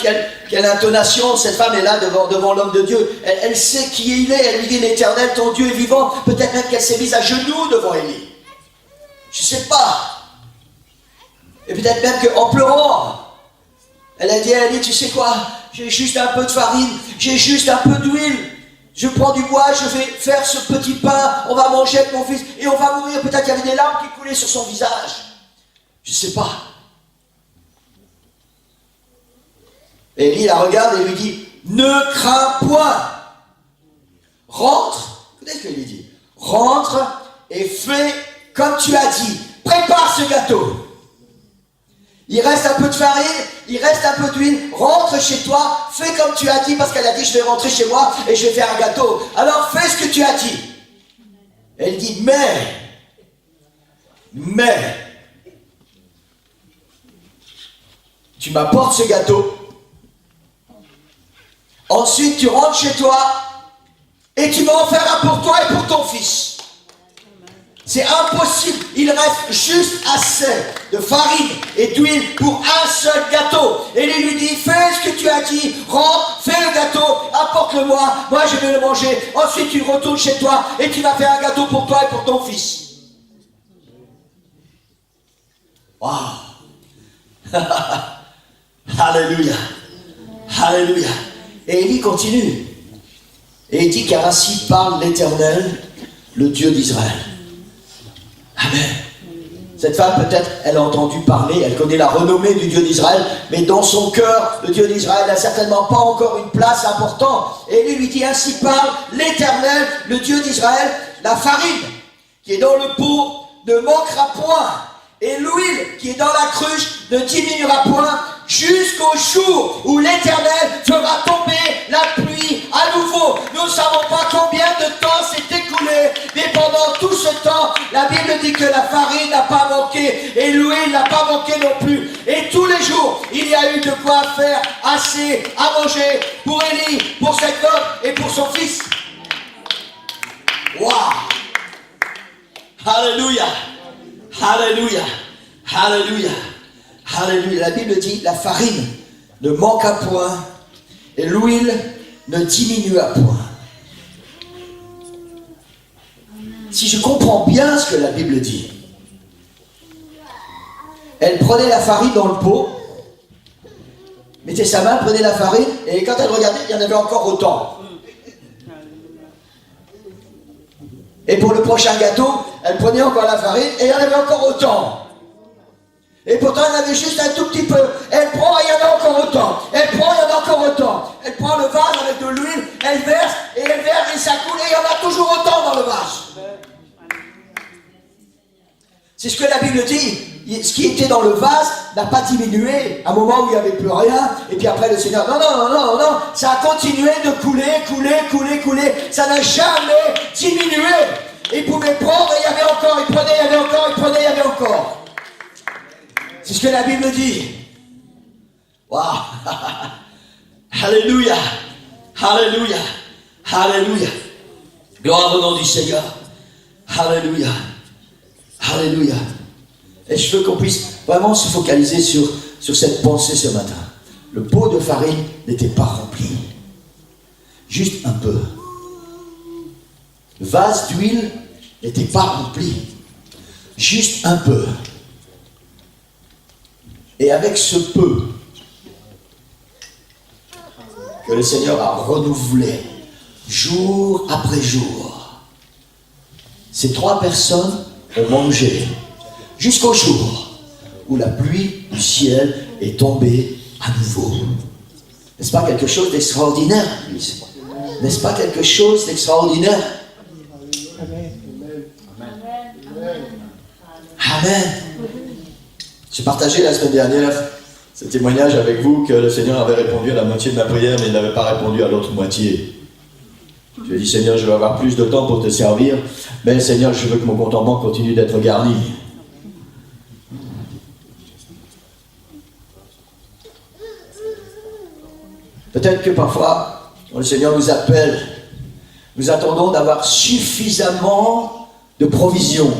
quelle intonation cette femme est là devant l'homme de Dieu. Elle sait qui il est. Elle lui dit, l'Éternel, ton Dieu est vivant. Peut-être même qu'elle s'est mise à genoux devant Élie. Je ne sais pas. Et peut-être même qu'en pleurant, elle a dit à Élie, tu sais quoi, j'ai juste un peu de farine, j'ai juste un peu d'huile. Je prends du bois, je vais faire ce petit pain, on va manger avec mon fils et on va mourir. Peut-être qu'il y avait des larmes qui coulaient sur son visage. Je ne sais pas. Et Élie la regarde et lui dit, ne crains point. Rentre, écoutez ce que Élie dit, rentre et fais comme tu as dit. Prépare ce gâteau. Il reste un peu de farine, il reste un peu d'huile, rentre chez toi, fais comme tu as dit, parce qu'elle a dit, je vais rentrer chez moi et je vais faire un gâteau. Alors fais ce que tu as dit. Elle dit, mais, tu m'apportes ce gâteau, ensuite tu rentres chez toi et tu vas en faire un pour toi et pour ton fils. C'est impossible, il reste juste assez de farine et d'huile pour un seul gâteau. Et il lui dit, fais ce que tu as dit, rentre, fais le gâteau, apporte-le-moi, moi je vais le manger. Ensuite tu retournes chez toi et tu vas faire un gâteau pour toi et pour ton fils. Waouh. Alléluia. Alléluia. Et Élie continue. Et il dit, car ainsi parle l'Éternel, le Dieu d'Israël. Amen. Cette femme, peut-être, elle a entendu parler, elle connaît la renommée du Dieu d'Israël, mais dans son cœur, le Dieu d'Israël n'a certainement pas encore une place importante. Et lui dit, ainsi parle l'Éternel, le Dieu d'Israël, la farine qui est dans le pot ne manquera point, et l'huile qui est dans la cruche ne diminuera point, jusqu'au jour où l'Éternel fera tomber la pluie à nouveau. Nous ne savons pas combien de temps s'est écoulé, mais pendant tout ce temps, la Bible dit que la farine n'a pas manqué et l'huile n'a pas manqué non plus. Et tous les jours, il y a eu de quoi faire assez à manger pour Élie, pour cet homme et pour son fils. Waouh! Alléluia! Alléluia! Alléluia! Alléluia. La Bible dit, la farine ne manqua point et l'huile ne diminua point. Si je comprends bien ce que la Bible dit, elle prenait la farine dans le pot, mettait sa main, prenait la farine, et quand elle regardait, il y en avait encore autant. Et pour le prochain gâteau, elle prenait encore la farine, et il y en avait encore autant. Et pourtant, elle avait juste un tout petit peu. Elle prend, et il y en a encore autant. Elle prend, il y en a encore autant. Elle prend le vase avec de l'huile, elle verse, et ça coule, et il y en a toujours autant dans le vase. C'est ce que la Bible dit. Ce qui était dans le vase n'a pas diminué. À un moment où il n'y avait plus rien, et puis après le Seigneur, non, ça a continué de couler. Ça n'a jamais diminué. Il pouvait prendre, et il y avait encore, il prenait, il y avait encore. C'est ce que la Bible dit. Waouh. Alléluia. Alléluia. Alléluia. Gloire au nom du Seigneur. Alléluia. Alléluia. Et je veux qu'on puisse vraiment se focaliser sur cette pensée ce matin. Le pot de farine n'était pas rempli. Juste un peu. Le vase d'huile n'était pas rempli. Juste un peu. Et avec ce peu que le Seigneur a renouvelé jour après jour, ces 3 personnes ont mangé jusqu'au jour où la pluie du ciel est tombée à nouveau. N'est-ce pas quelque chose d'extraordinaire, Église? N'est-ce pas quelque chose d'extraordinaire? Amen. Amen. J'ai partagé la semaine dernière ce témoignage avec vous que le Seigneur avait répondu à la moitié de ma prière, mais il n'avait pas répondu à l'autre moitié. Je lui ai dit, Seigneur, je vais avoir plus de temps pour te servir, mais Seigneur, je veux que mon compte en banque continue d'être garni. Peut-être que parfois, quand le Seigneur nous appelle, nous attendons d'avoir suffisamment de provisions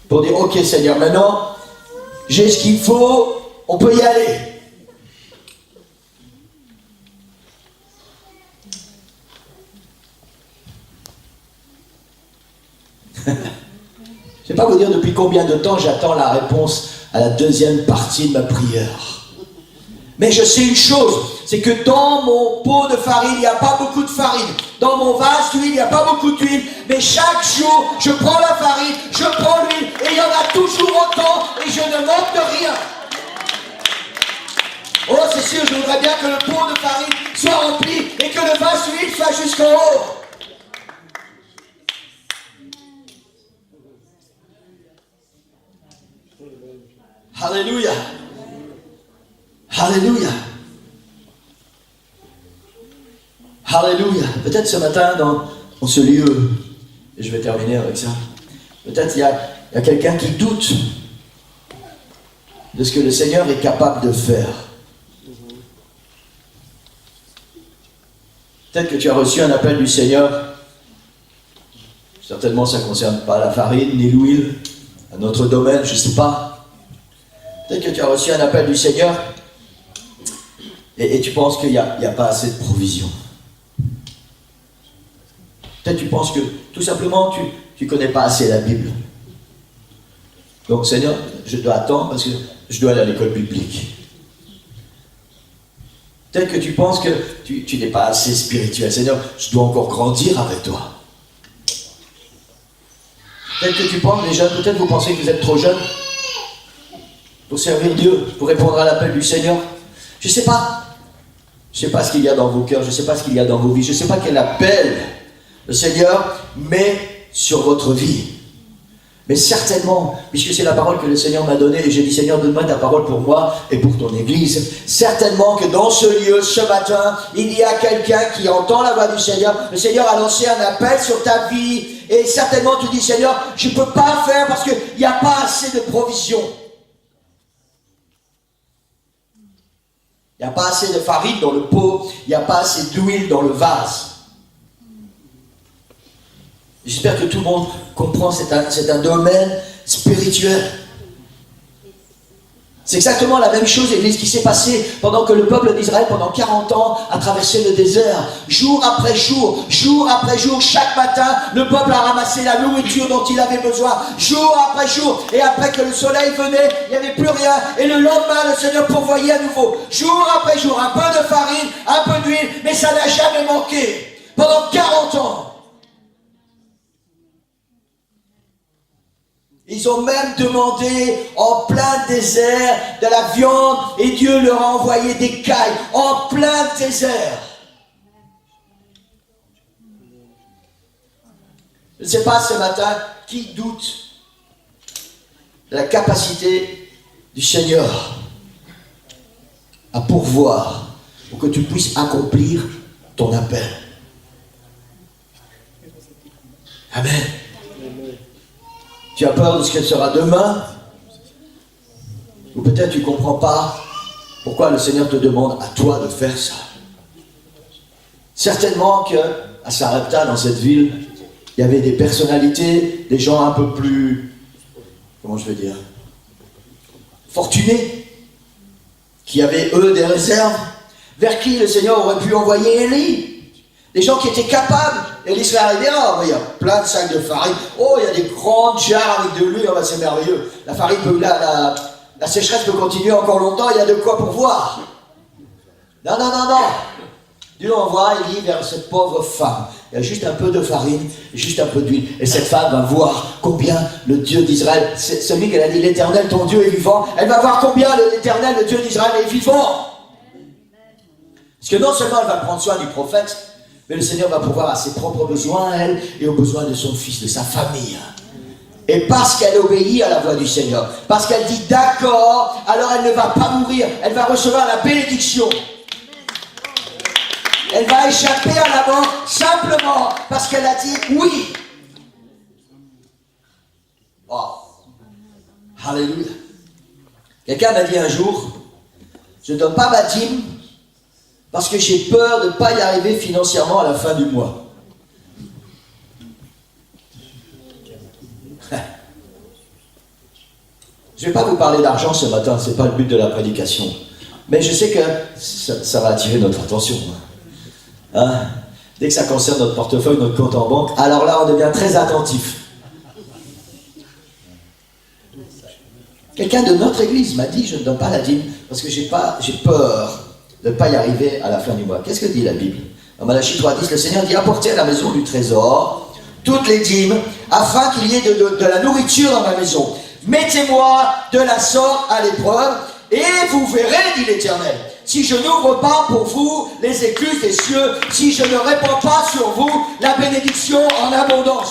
pour dire, ok Seigneur, maintenant, j'ai ce qu'il faut, on peut y aller. Je ne sais pas vous dire depuis combien de temps j'attends la réponse à la deuxième partie de ma prière. Mais je sais une chose, c'est que dans mon pot de farine, il n'y a pas beaucoup de farine. Dans mon vase d'huile, il n'y a pas beaucoup d'huile. Mais chaque jour, je prends la farine, je prends l'huile, et il y en a toujours autant, et je ne manque de rien. Oh, c'est sûr, je voudrais bien que le pot de farine soit rempli, et que le vase d'huile soit jusqu'en haut. Alléluia. Alléluia. Alléluia. Peut-être ce matin, dans ce lieu, et je vais terminer avec ça, peut-être il y a quelqu'un qui doute de ce que le Seigneur est capable de faire. Peut-être que tu as reçu un appel du Seigneur. Certainement, ça ne concerne pas la farine ni l'huile, un autre domaine, je ne sais pas. Peut-être que tu as reçu un appel du Seigneur et tu penses qu'il n'y a pas assez de provision. Peut-être que tu penses que tout simplement tu ne connais pas assez la Bible. Donc Seigneur, je dois attendre parce que je dois aller à l'école biblique. Peut-être que tu penses que tu n'es pas assez spirituel. Seigneur, je dois encore grandir avec toi. Peut-être que tu penses, les jeunes, peut-être vous pensez que vous êtes trop jeunes pour servir Dieu, pour répondre à l'appel du Seigneur. Je ne sais pas. Je ne sais pas ce qu'il y a dans vos cœurs, je ne sais pas ce qu'il y a dans vos vies, je ne sais pas quel appel le Seigneur met sur votre vie. Mais certainement, puisque c'est la parole que le Seigneur m'a donnée, et j'ai dit, Seigneur, donne-moi ta parole pour moi et pour ton Église. Certainement que dans ce lieu, ce matin, il y a quelqu'un qui entend la voix du Seigneur. Le Seigneur a lancé un appel sur ta vie. Et certainement, tu dis, Seigneur, je ne peux pas faire parce qu'il n'y a pas assez de provisions. Il n'y a pas assez de farine dans le pot. Il n'y a pas assez d'huile dans le vase. J'espère que tout le monde comprend, c'est un domaine spirituel. C'est exactement la même chose, Église, qui s'est passée pendant que le peuple d'Israël, pendant 40 ans, a traversé le désert. Jour après jour, chaque matin, le peuple a ramassé la nourriture dont il avait besoin. Jour après jour, et après que le soleil venait, il n'y avait plus rien. Et le lendemain, le Seigneur pourvoyait à nouveau. Jour après jour, un peu de farine, un peu d'huile, mais ça n'a jamais manqué. Pendant 40 ans. Ils ont même demandé en plein désert de la viande et Dieu leur a envoyé des cailles en plein désert. Je ne sais pas ce matin qui doute de la capacité du Seigneur à pourvoir pour que tu puisses accomplir ton appel. Amen. Tu as peur de ce qu'elle sera demain. Ou peut-être tu ne comprends pas pourquoi le Seigneur te demande à toi de faire ça. Certainement qu'à Sarepta, dans cette ville, il y avait des personnalités, des gens un peu plus, comment je vais dire, fortunés, qui avaient eux des réserves, vers qui le Seigneur aurait pu envoyer Élie. Des gens qui étaient capables. Élie serait arrivé, oh, il y a plein de sacs de farine, oh, il y a des grandes jarres avec de l'huile, oh, c'est merveilleux. La farine peut, la sécheresse peut continuer encore longtemps, il y a de quoi pour voir. Non, non, non, non. Dieu envoie Élie vers cette pauvre femme. Il y a juste un peu de farine, juste un peu d'huile. Et cette femme va voir combien le Dieu d'Israël, c'est celui qu'elle a dit, l'Éternel, ton Dieu est vivant. Elle va voir combien l'Éternel, le Dieu d'Israël, est vivant. Parce que non seulement elle va prendre soin du prophète, mais le Seigneur va pouvoir à ses propres besoins, elle, et aux besoins de son fils, de sa famille. Et parce qu'elle obéit à la voix du Seigneur, parce qu'elle dit d'accord, alors elle ne va pas mourir, elle va recevoir la bénédiction. Elle va échapper à la mort simplement parce qu'elle a dit oui. Oh. Alléluia. Quelqu'un m'a dit un jour, je ne donne pas ma dîme parce que j'ai peur de ne pas y arriver financièrement à la fin du mois. Je ne vais pas vous parler d'argent ce matin, ce n'est pas le but de la prédication. Mais je sais que ça va attirer notre attention. Hein? Dès que ça concerne notre portefeuille, notre compte en banque, alors là on devient très attentif. Quelqu'un de notre église m'a dit, je ne donne pas la dîme parce que j'ai peur de ne pas y arriver à la fin du mois. Qu'est-ce que dit la Bible? Dans Malachie 3:10, le Seigneur dit, apportez à la maison du trésor toutes les dîmes, afin qu'il y ait de la nourriture dans ma maison. Mettez-moi de la sorte à l'épreuve, et vous verrez, dit l'Éternel, si je n'ouvre pas pour vous les écluses des cieux, si je ne répands pas sur vous la bénédiction en abondance.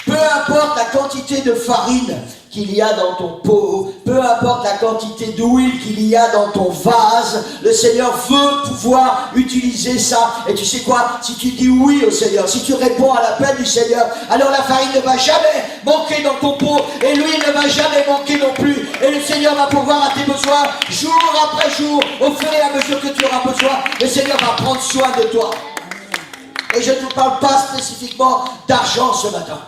Peu importe la quantité de farine qu'il y a dans ton pot, peu importe la quantité d'huile qu'il y a dans ton vase, le Seigneur veut pouvoir utiliser ça. Et tu sais quoi? Si tu dis oui au Seigneur, si tu réponds à l'appel du Seigneur, alors la farine ne va jamais manquer dans ton pot et l'huile ne va jamais manquer non plus. Et le Seigneur va pouvoir à tes besoins, jour après jour, au fur et à mesure que tu auras besoin, le Seigneur va prendre soin de toi. Et je ne vous parle pas spécifiquement d'argent ce matin.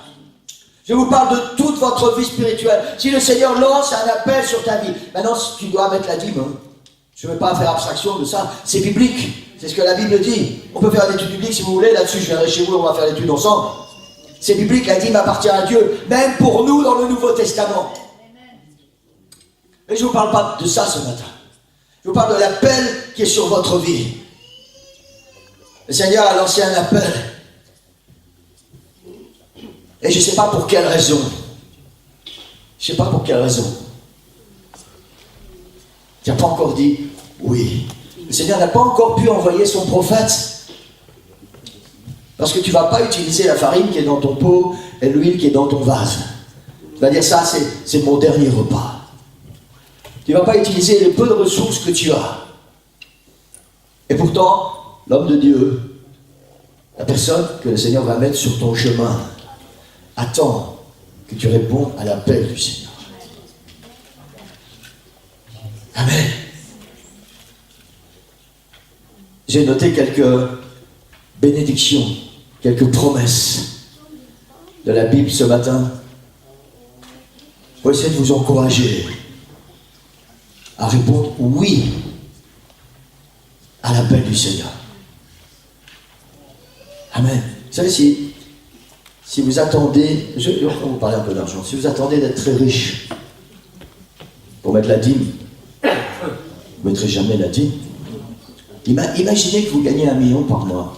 Je vous parle de toute votre vie spirituelle. Si le Seigneur lance un appel sur ta vie, maintenant tu dois mettre la dîme. Je ne veux pas faire abstraction de ça. C'est biblique. C'est ce que la Bible dit. On peut faire l'étude biblique si vous voulez. Là-dessus, je viendrai chez vous et on va faire l'étude ensemble. C'est biblique. La dîme appartient à Dieu. Même pour nous dans le Nouveau Testament. Mais je ne vous parle pas de ça ce matin. Je vous parle de l'appel qui est sur votre vie. Le Seigneur a lancé un appel. Et je ne sais pas pour quelle raison. Je ne sais pas pour quelle raison. Tu n'as pas encore dit oui. Le Seigneur n'a pas encore pu envoyer son prophète. Parce que tu ne vas pas utiliser la farine qui est dans ton pot et l'huile qui est dans ton vase. Tu vas dire ça, c'est mon dernier repas. Tu ne vas pas utiliser les peu de ressources que tu as. Et pourtant, l'homme de Dieu, la personne que le Seigneur va mettre sur ton chemin, attends que tu réponds à l'appel du Seigneur. Amen. J'ai noté quelques bénédictions, quelques promesses de la Bible ce matin pour essayer de vous encourager à répondre oui à l'appel du Seigneur. Amen. Vous savez, si vous attendez, je vais vous parler un peu d'argent, si vous attendez d'être très riche pour mettre la dîme, vous ne mettrez jamais la dîme. Imaginez que vous gagnez 1 million par mois.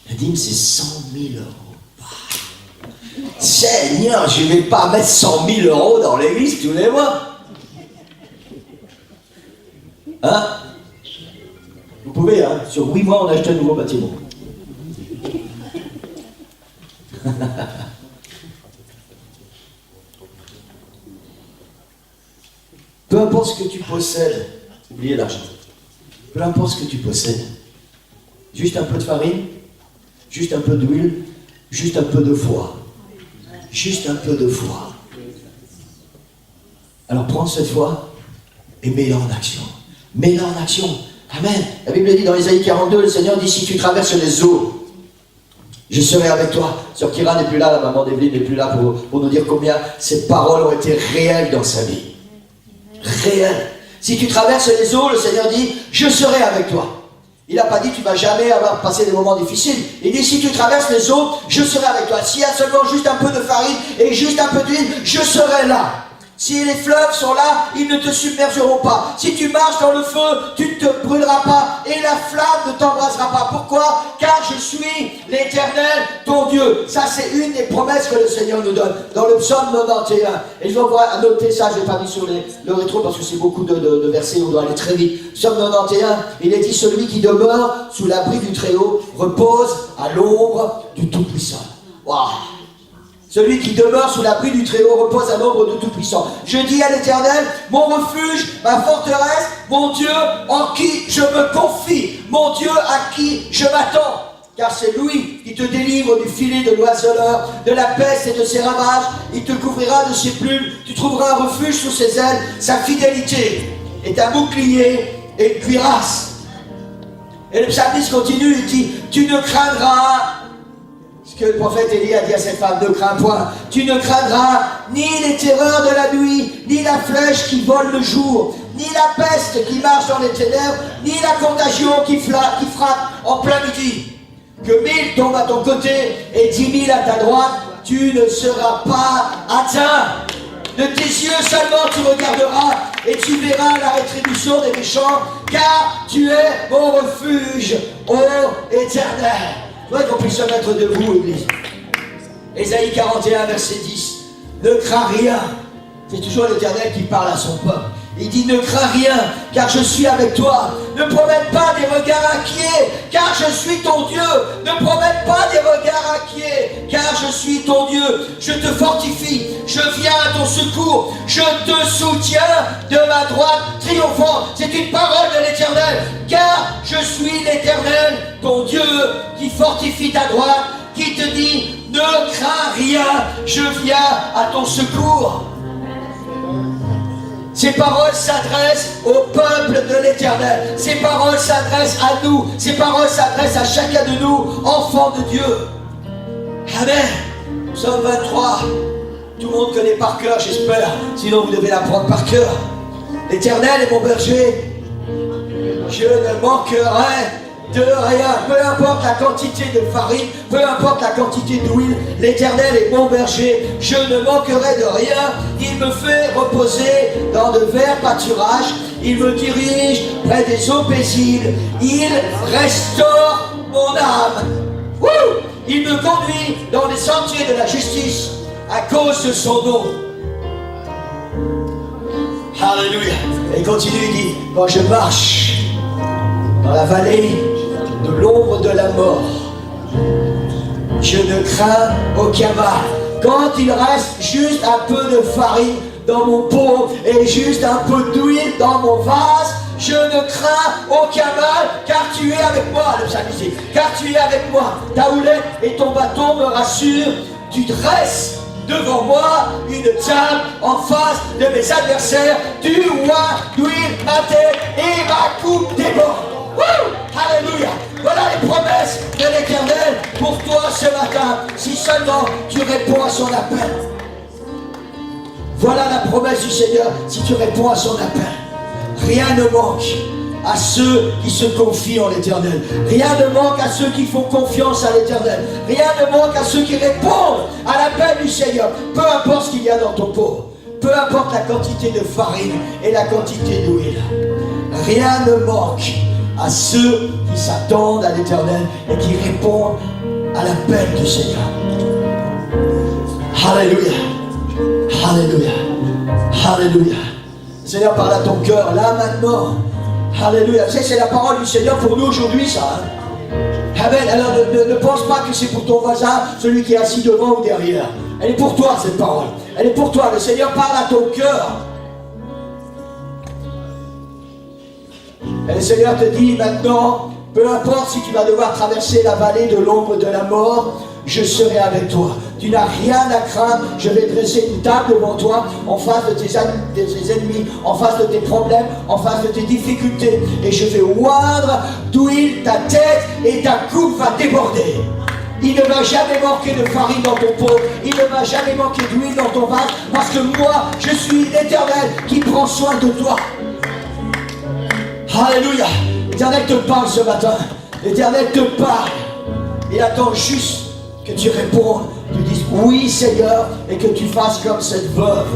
La dîme, c'est 100 000 euros. Seigneur, je ne vais pas mettre 100 000 euros dans l'église tous les mois. Hein? Vous pouvez, hein? Sur 8 mois, on a acheté un nouveau bâtiment. Peu importe ce que tu possèdes, oubliez l'argent. Peu importe ce que tu possèdes, juste un peu de farine, juste un peu d'huile, Juste un peu de foi. Juste un peu de foi. Alors prends cette foi et mets-la en action. Mets-la en action. Amen. La Bible dit dans Isaïe 42, le Seigneur dit, si tu traverses les eaux, je serai avec toi. Sœur Kira n'est plus là, la maman d'Evelyne n'est plus là pour nous dire combien ces paroles ont été réelles dans sa vie. Réelles. Si tu traverses les eaux, le Seigneur dit, je serai avec toi. Il n'a pas dit, tu ne vas jamais avoir passé des moments difficiles. Il dit, si tu traverses les eaux, je serai avec toi. S'il y a seulement juste un peu de farine et juste un peu d'huile, je serai là. Si les fleuves sont là, ils ne te submergeront pas. Si tu marches dans le feu, tu ne te brûleras pas et la flamme ne t'embrasera pas. Pourquoi? Car je suis l'Éternel, ton Dieu. Ça, c'est une des promesses que le Seigneur nous donne dans le psaume 91. Et je vais noter ça, je ne l'ai pas mis sur le rétro parce que c'est beaucoup de versets, on doit aller très vite. Psaume 91, il est dit, celui qui demeure sous l'abri du Très-Haut repose à l'ombre du Tout-Puissant. Waouh! Celui qui demeure sous l'abri du Très-Haut repose à l'ombre du Tout-Puissant. Je dis à l'Éternel, mon refuge, ma forteresse, mon Dieu en qui je me confie, mon Dieu à qui je m'attends. Car c'est lui qui te délivre du filet de l'oiseleur, de la peste et de ses ravages. Il te couvrira de ses plumes, tu trouveras un refuge sous ses ailes. Sa fidélité est un bouclier et une cuirasse. Et le psalmiste continue, il dit, tu ne craindras que le prophète Élie a dit à cette femme, ne crains point, tu ne craindras ni les terreurs de la nuit, ni la flèche qui vole le jour, ni la peste qui marche dans les ténèbres, ni la contagion qui frappe en plein midi. Que 1000 tombent à ton côté et 10 000 à ta droite, tu ne seras pas atteint. De tes yeux seulement tu regarderas et tu verras la rétribution des méchants, car tu es mon refuge, ô Éternel. Je voudrais qu'on puisse se mettre debout, Église. Ésaïe 41, verset 10. Ne crains rien. C'est toujours l'Éternel qui parle à son peuple. Il dit, ne crains rien, car je suis avec toi. Ne promène pas des regards inquiets, car je suis ton Dieu. Ne promène pas des regards inquiets, car je suis ton Dieu. Je te fortifie, je viens à ton secours. Je te soutiens de ma droite triomphante. C'est une parole de l'Éternel, car je suis l'Éternel, ton Dieu, qui fortifie ta droite, qui te dit, ne crains rien, je viens à ton secours. Ces paroles s'adressent au peuple de l'Éternel. Ces paroles s'adressent à nous. Ces paroles s'adressent à chacun de nous, enfants de Dieu. Amen. Psaume 23. Tout le monde connaît par cœur, j'espère. Sinon, vous devez l'apprendre par cœur. L'Éternel est mon berger. Je ne manquerai de rien. Peu importe la quantité de farine, peu importe la quantité d'huile, l'Éternel est mon berger. Je ne manquerai de rien. Il me fait reposer dans de verts pâturages. Il me dirige près des eaux paisibles. Il restaure mon âme. Wouh! Il me conduit dans les sentiers de la justice à cause de son nom. Alléluia. Et il continue, il dit, quand je marche dans la vallée de l'ombre de la mort, je ne crains aucun mal. Quand il reste juste un peu de farine dans mon pot et juste un peu d'huile dans mon vase, je ne crains aucun mal, car tu es avec moi, le psalmiste dit, car tu es avec moi. Ta houlette et ton bâton me rassurent. Tu dresses devant moi une table en face de mes adversaires. Tu oins d'huile ma tête et ma coupe déborde. Alléluia. Voilà les promesses de l'Éternel pour toi ce matin, si seulement tu réponds à son appel. Voilà la promesse du Seigneur si tu réponds à son appel. Rien ne manque à ceux qui se confient en l'Éternel. Rien ne manque à ceux qui font confiance à l'Éternel. Rien ne manque à ceux qui répondent à l'appel du Seigneur. Peu importe ce qu'il y a dans ton pot, peu importe la quantité de farine et la quantité d'huile, rien ne manque à ceux qui s'attendent à l'Éternel et qui répondent à l'appel du Seigneur. Alléluia. Alléluia. Alléluia. Le Seigneur parle à ton cœur, là, maintenant. Alléluia. Tu sais, c'est la parole du Seigneur pour nous aujourd'hui, ça. Hein? Amen. Alors, ne pense pas que c'est pour ton voisin, celui qui est assis devant ou derrière. Elle est pour toi, cette parole. Elle est pour toi. Le Seigneur parle à ton cœur. Et le Seigneur te dit maintenant, peu importe si tu vas devoir traverser la vallée de l'ombre de la mort, je serai avec toi. Tu n'as rien à craindre, je vais dresser une table devant toi, en face de tes ennemis, en face de tes problèmes, en face de tes difficultés. Et je vais oindre d'huile ta tête et ta coupe va déborder. Il ne va jamais manquer de farine dans ton pot. Il ne va jamais manquer d'huile dans ton vase. Parce que moi, je suis l'Éternel qui prend soin de toi. Alléluia. L'Éternel te parle ce matin. L'Éternel te parle. Il attend juste que tu répondes. Tu dises oui Seigneur. Et que tu fasses comme cette veuve.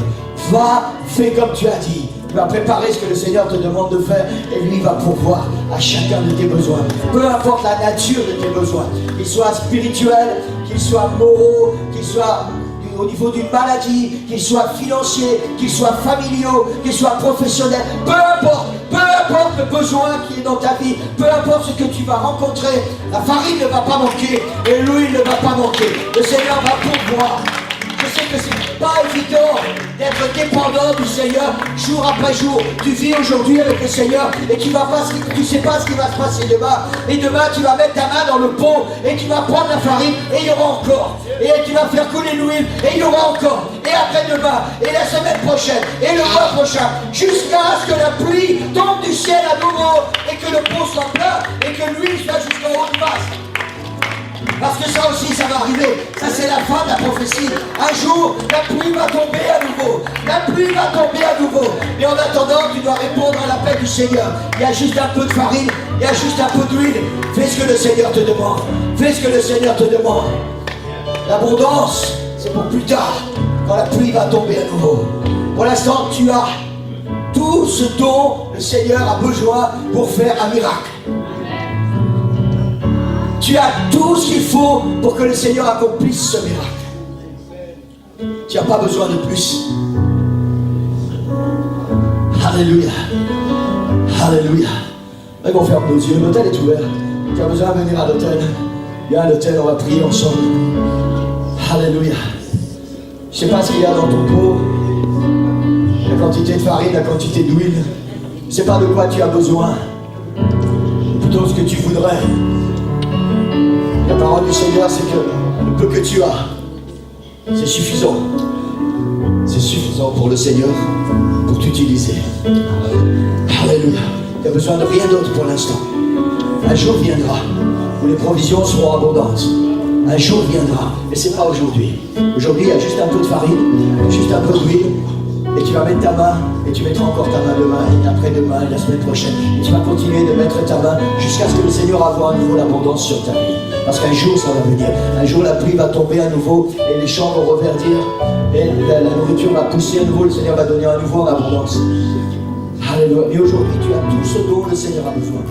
Va, fais comme tu as dit. Tu vas préparer ce que le Seigneur te demande de faire et lui va pourvoir à chacun de tes besoins. Peu importe la nature de tes besoins, qu'ils soient spirituels, qu'ils soient moraux, qu'ils soient au niveau d'une maladie, qu'ils soient financiers, qu'ils soient familiaux, qu'ils soient professionnels, peu importe le besoin qui est dans ta vie, peu importe ce que tu vas rencontrer, la farine ne va pas manquer et l'huile ne va pas manquer. Le Seigneur va pourvoir. Je sais que c'est pas évident d'être dépendant du Seigneur jour après jour. Tu vis aujourd'hui avec le Seigneur et tu sais pas ce qui va se passer demain. Et demain tu vas mettre ta main dans le pot et tu vas prendre la farine et il y aura encore. Et tu vas faire couler l'huile et il y aura encore. Et après-demain, et la semaine prochaine, et le mois prochain, jusqu'à ce que la pluie tombe du ciel à nouveau et que le pot soit plein et que l'huile soit jusqu'en haut de masse. Parce que ça aussi, ça va arriver. Ça, c'est la fin de la prophétie. Un jour, la pluie va tomber à nouveau. La pluie va tomber à nouveau. Mais en attendant, tu dois répondre à l'appel du Seigneur. Il y a juste un peu de farine. Il y a juste un peu d'huile. Fais ce que le Seigneur te demande. Fais ce que le Seigneur te demande. L'abondance, c'est pour plus tard, quand la pluie va tomber à nouveau. Pour l'instant, tu as tout ce dont le Seigneur a besoin pour faire un miracle. Tu as tout ce qu'il faut pour que le Seigneur accomplisse ce miracle. Tu n'as pas besoin de plus. Alléluia. Alléluia. Mais on ferme nos yeux. L'hôtel est ouvert. Tu as besoin de venir à l'hôtel. Viens à l'hôtel, on va prier ensemble. Alléluia. Je ne sais pas ce qu'il y a dans ton pot. La quantité de farine, la quantité d'huile. Je ne sais pas de quoi tu as besoin. Plutôt ce que tu voudrais. La parole du Seigneur, c'est que le peu que tu as, c'est suffisant. C'est suffisant pour le Seigneur, pour t'utiliser. Alléluia. Tu n'as besoin de rien d'autre pour l'instant. Un jour viendra où les provisions seront abondantes. Un jour viendra, mais ce n'est pas aujourd'hui. Aujourd'hui, il y a juste un peu de farine, juste un peu d'huile, et tu vas mettre ta main, et tu mettras encore ta main demain, et après-demain, et la semaine prochaine. Et tu vas continuer de mettre ta main jusqu'à ce que le Seigneur envoie à nouveau l'abondance sur ta vie. Parce qu'un jour, ça va venir. Un jour, la pluie va tomber à nouveau, et les champs vont reverdir, et la nourriture va pousser à nouveau, le Seigneur va donner à nouveau en abondance. Alléluia. Et aujourd'hui, tu as tout ce dont le Seigneur a besoin.